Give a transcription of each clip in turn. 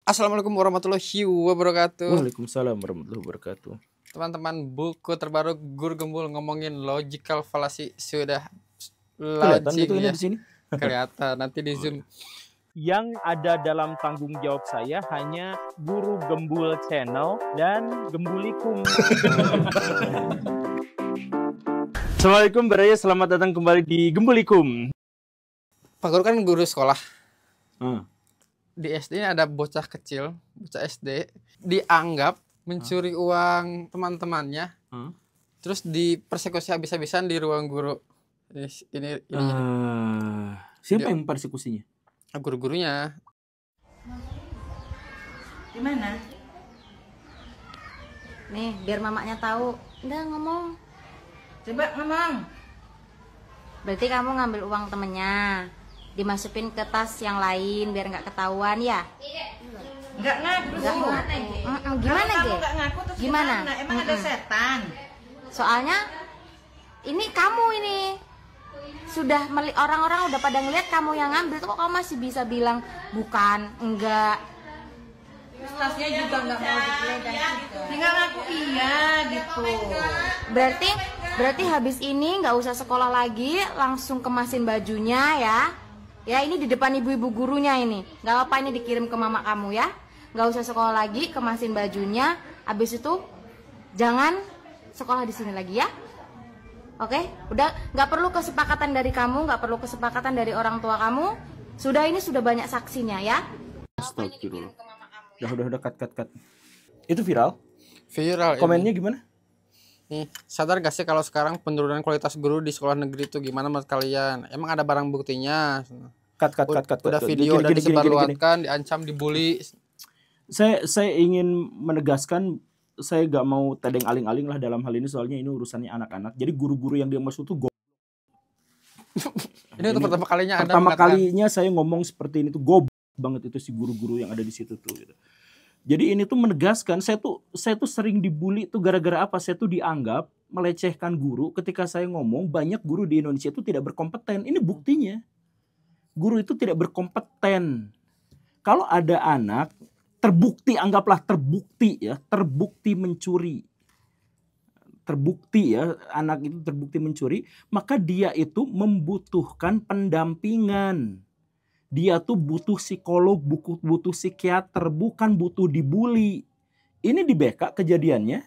Assalamualaikum warahmatullahi wabarakatuh. Waalaikumsalam warahmatullahi wabarakatuh. Teman-teman, buku terbaru Guru Gembul ngomongin logical fallacy sudah Kelihatan launching gitu ini ya. di sini. Kelihatan nanti di Zoom. Yang ada dalam tanggung jawab saya hanya Guru Gembul Channel dan Gembulikum. Assalamualaikum Baraya, selamat datang kembali di Gembulikum. Pak Guru kan guru sekolah. Di SD ini ada bocah kecil, bocah SD dianggap mencuri uang teman-temannya. Terus dipersekusi habis-habisan di ruang guru. Ini Siapa yang persekusinya? Guru-gurunya. Gimana? Nih, biar mamanya tahu. Udah ngomong. Coba ngomong. Berarti kamu ngambil uang temennya, dimasukin ke tas yang lain biar nggak ketahuan ya? Nggak ngaku. Gimana, Ge? Nggak ngaku terus Gimana? Emang ada setan? Soalnya ini kamu ini sudah orang-orang udah pada ngeliat kamu yang ngambil tuh, kok kamu masih bisa bilang bukan, enggak. Tasnya juga nggak mau digeledah gitu. Nggak ngaku iya gitu. Berarti habis ini nggak usah sekolah lagi, langsung kemasin bajunya ya. Ya, ini di depan ibu-ibu gurunya ini. Nggak apa, ini dikirim ke mama kamu ya. Nggak usah sekolah lagi, kemasin bajunya. Habis itu jangan sekolah di sini lagi ya. Oke, udah nggak perlu kesepakatan dari kamu, nggak perlu kesepakatan dari orang tua kamu. Ini sudah banyak saksinya ya. Astagfirullah. Udah cut. Itu viral? Viral. Komennya gimana? Nih, sadar gak sih kalau sekarang penurunan kualitas guru di sekolah negeri itu gimana menurut kalian? Emang ada barang buktinya? Cut. Udah video udah disebarluaskan, diancam, dibully. Saya ingin menegaskan, saya gak mau tedeng aling-aling lah dalam hal ini, soalnya ini urusannya anak-anak. Jadi guru-guru yang dia maksud tuh Ini untuk pertama kalinya Anda pertama mengatakan, kalinya saya ngomong seperti ini tuh goblok banget itu si guru-guru yang ada di situ tuh gitu. Jadi ini tuh menegaskan saya tuh sering dibully tuh gara-gara apa? Saya tuh dianggap melecehkan guru ketika saya ngomong banyak guru di Indonesia itu tidak berkompeten. Ini buktinya. Guru itu tidak berkompeten. Kalau ada anak terbukti, anggaplah terbukti mencuri. Terbukti ya, anak itu terbukti mencuri, maka dia itu membutuhkan pendampingan. Dia tuh butuh psikolog, butuh psikiater, bukan butuh dibully. Ini di BK kejadiannya.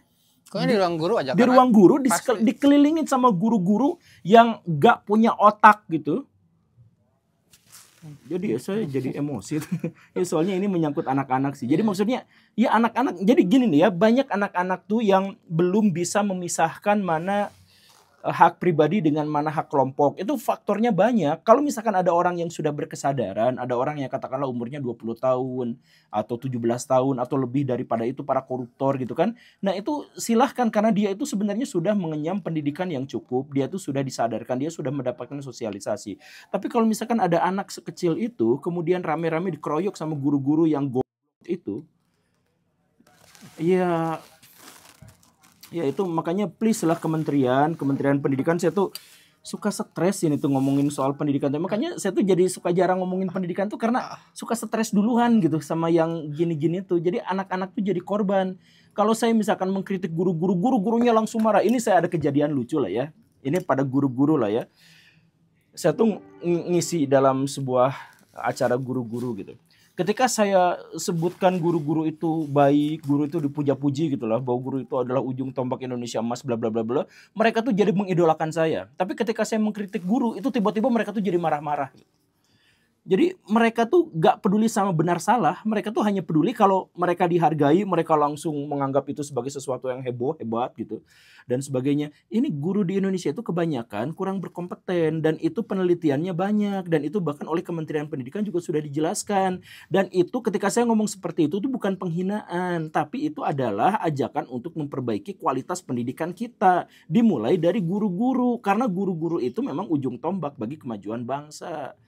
kok di ruang guru aja? Di ruang guru dikelilingin sama guru-guru yang gak punya otak gitu. Jadi saya jadi emosi. Ya, soalnya ini menyangkut anak-anak sih. Jadi maksudnya ya anak-anak. Jadi gini nih ya, banyak anak-anak tuh yang belum bisa memisahkan mana hak pribadi dengan mana hak kelompok. Itu faktornya banyak. Kalau misalkan ada orang yang sudah berkesadaran, ada orang yang katakanlah umurnya 20 tahun atau 17 tahun atau lebih daripada itu, para koruptor gitu kan. Nah, itu silahkan karena dia itu sebenarnya sudah mengenyam pendidikan yang cukup, dia itu sudah disadarkan, dia sudah mendapatkan sosialisasi. Tapi kalau misalkan ada anak sekecil itu kemudian rame-rame dikeroyok sama guru-guru yang goblok itu, ya itu makanya please lah Kementerian Pendidikan, saya tuh suka stres ini tuh ngomongin soal pendidikan. Makanya saya tuh jadi suka jarang ngomongin pendidikan tuh karena suka stres duluan gitu sama yang gini-gini tuh. Jadi anak-anak tuh jadi korban. Kalau saya misalkan mengkritik gurunya langsung marah. Ini saya ada kejadian lucu lah ya. Ini pada guru-guru lah ya. Saya tuh ngisi dalam sebuah acara guru-guru gitu. Ketika saya sebutkan guru-guru itu baik, guru itu dipuja-puji gitu lah, bahwa guru itu adalah ujung tombak Indonesia emas, bla bla bla bla, mereka tuh jadi mengidolakan saya. Tapi ketika saya mengkritik guru, itu tiba-tiba mereka tuh jadi marah-marah. Jadi mereka tuh gak peduli sama benar salah, mereka tuh hanya peduli kalau mereka dihargai, mereka langsung menganggap itu sebagai sesuatu yang hebat gitu dan sebagainya. Ini guru di Indonesia itu kebanyakan kurang berkompeten dan itu penelitiannya banyak dan itu bahkan oleh Kementerian Pendidikan juga sudah dijelaskan. Dan itu ketika saya ngomong seperti itu tuh bukan penghinaan, tapi itu adalah ajakan untuk memperbaiki kualitas pendidikan kita. Dimulai dari guru-guru, karena guru-guru itu memang ujung tombak bagi kemajuan bangsa.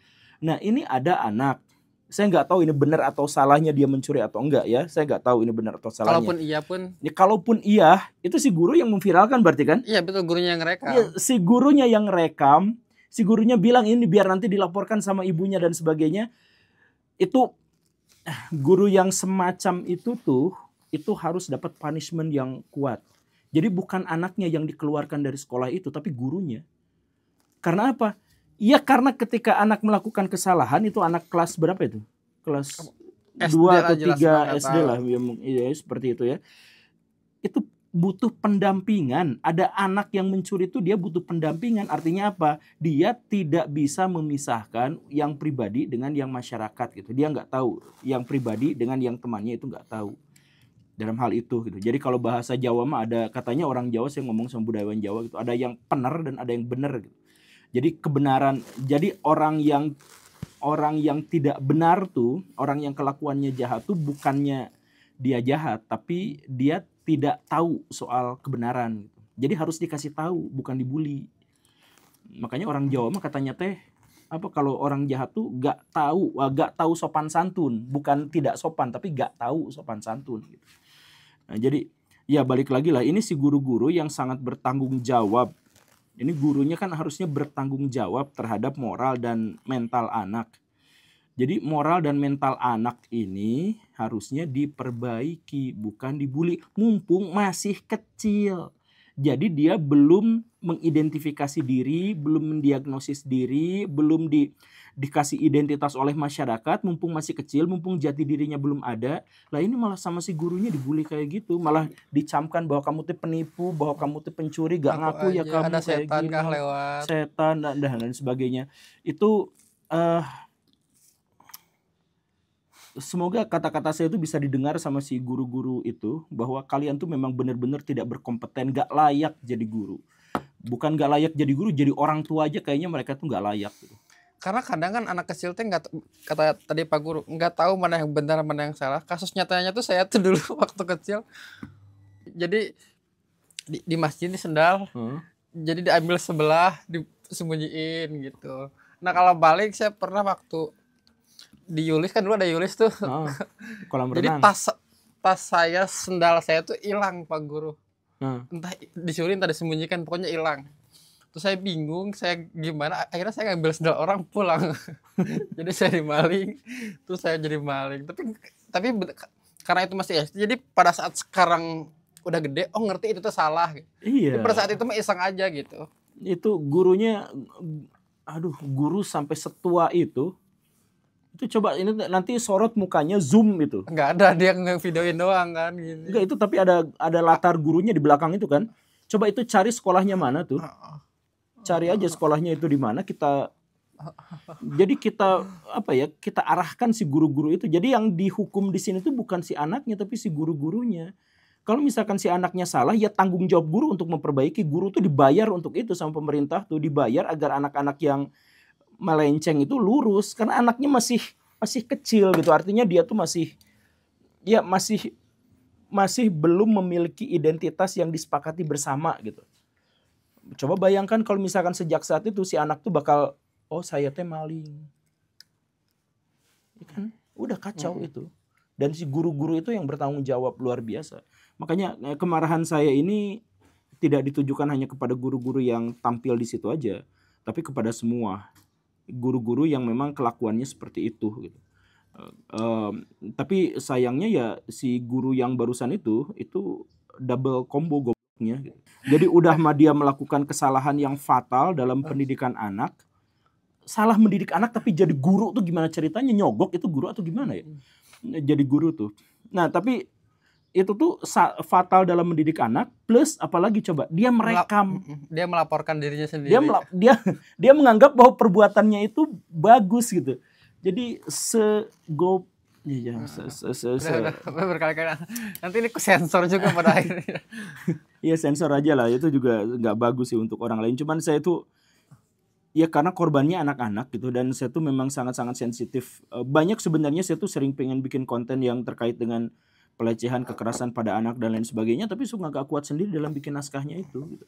Nah, ini ada anak. Saya nggak tahu ini benar atau salahnya dia mencuri atau enggak ya. Saya nggak tahu ini benar atau salahnya. Kalaupun iya, itu si guru yang memviralkan berarti kan? Iya betul, gurunya yang rekam. Ya, si gurunya yang rekam. Si gurunya bilang ini biar nanti dilaporkan sama ibunya dan sebagainya. Itu guru yang semacam itu tuh itu harus dapat punishment yang kuat. Jadi bukan anaknya yang dikeluarkan dari sekolah itu, tapi gurunya. Karena apa? Ya karena ketika anak melakukan kesalahan itu anak kelas berapa itu? Kelas 2 atau 3 SD lah, ya, seperti itu ya. Itu butuh pendampingan. Ada anak yang mencuri itu dia butuh pendampingan. Artinya apa? Dia tidak bisa memisahkan yang pribadi dengan yang masyarakat gitu. Dia nggak tahu yang pribadi dengan yang temannya itu nggak tahu dalam hal itu gitu. Jadi kalau bahasa Jawa mah ada katanya orang Jawa, saya ngomong sama budayawan Jawa gitu, ada yang benar dan ada yang benar gitu. Jadi kebenaran, jadi orang yang tidak benar tuh, orang yang kelakuannya jahat tuh bukannya dia jahat, tapi dia tidak tahu soal kebenaran gitu. Jadi harus dikasih tahu, bukan dibully. Makanya orang Jawa mah katanya teh apa, kalau orang jahat tuh gak tahu sopan santun, bukan tidak sopan tapi gak tahu sopan santun gitu. Nah, jadi ya balik lagi lah, ini si guru-guru yang sangat bertanggung jawab. Ini gurunya kan harusnya bertanggung jawab terhadap moral dan mental anak. Jadi moral dan mental anak ini harusnya diperbaiki, bukan dibully. Mumpung masih kecil. Jadi dia belum mengidentifikasi diri, belum mendiagnosis diri, belum dikasih identitas oleh masyarakat. Mumpung masih kecil, mumpung jati dirinya belum ada. Lah ini malah sama si gurunya dibully kayak gitu. Malah dicamkan bahwa kamu tuh penipu, bahwa kamu tuh pencuri, gak ngaku ya kamu ada kayak setan gini. kah lewat. Setan dan sebagainya. Itu semoga kata-kata saya itu bisa didengar sama si guru-guru itu, bahwa kalian tuh memang benar-benar tidak berkompeten, gak layak jadi guru. Bukan gak layak jadi guru, jadi orang tua aja kayaknya mereka tuh gak layak gitu. Karena kadang kan anak kecil tuh nggak, kata tadi Pak Guru, nggak tahu mana yang benar mana yang salah. Kasus nyatanya tuh saya tuh dulu waktu kecil, jadi di masjid ini sendal, jadi diambil sebelah, disembunyiin gitu. Nah kalau balik saya pernah waktu di Yulis, kan dulu ada Yulis tuh. Kolam Jadi renang. tas saya, sendal saya tuh hilang Pak Guru. Entah dicuri entah disembunyikan, pokoknya hilang. Terus saya bingung, saya gimana, akhirnya saya ngambil sendal orang pulang. Jadi saya dimaling, terus saya jadi maling. Tapi karena itu masih SD, jadi pada saat sekarang udah gede, oh ngerti itu tuh salah. Iya. Jadi pada saat itu mah iseng aja gitu. Itu gurunya, guru sampai setua itu coba ini nanti sorot mukanya, zoom itu. Enggak ada, dia nge-videoin doang kan. Gini. Enggak, itu tapi ada latar gurunya di belakang itu kan. Coba itu cari sekolahnya mana tuh. Cari aja sekolahnya itu di mana, jadi kita kita arahkan si guru-guru itu. Jadi yang dihukum di sini tuh bukan si anaknya tapi si guru-gurunya. Kalau misalkan si anaknya salah, ya tanggung jawab guru untuk memperbaiki. Guru tuh dibayar untuk itu sama pemerintah tuh, dibayar agar anak-anak yang melenceng itu lurus, karena anaknya masih kecil gitu. Artinya dia tuh masih belum memiliki identitas yang disepakati bersama gitu. Coba bayangkan kalau misalkan sejak saat itu si anak tuh bakal, oh saya teh maling. Ya kan? Udah kacau itu. Dan si guru-guru itu yang bertanggung jawab luar biasa. Makanya kemarahan saya ini tidak ditujukan hanya kepada guru-guru yang tampil di situ aja, tapi kepada semua guru-guru yang memang kelakuannya seperti itu gitu. Tapi sayangnya ya si guru yang barusan itu double combo gobloknya gitu. Jadi udah mah dia melakukan kesalahan yang fatal dalam pendidikan anak. Salah mendidik anak tapi jadi guru tuh gimana ceritanya? Nyogok itu guru atau gimana ya? Jadi guru tuh. Nah, tapi itu tuh fatal dalam mendidik anak, plus apalagi coba dia merekam, dia melaporkan dirinya sendiri. Dia menganggap bahwa perbuatannya itu bagus gitu. Jadi berkali-kali. Nanti ini sensor juga pada akhirnya. Iya, sensor aja lah, itu juga nggak bagus sih untuk orang lain. Cuman saya tuh ya karena korbannya anak-anak gitu, dan saya tuh memang sangat-sangat sensitif. Banyak sebenarnya saya tuh sering pengen bikin konten yang terkait dengan pelecehan, kekerasan pada anak dan lain sebagainya, tapi suka gak kuat sendiri dalam bikin naskahnya itu gitu.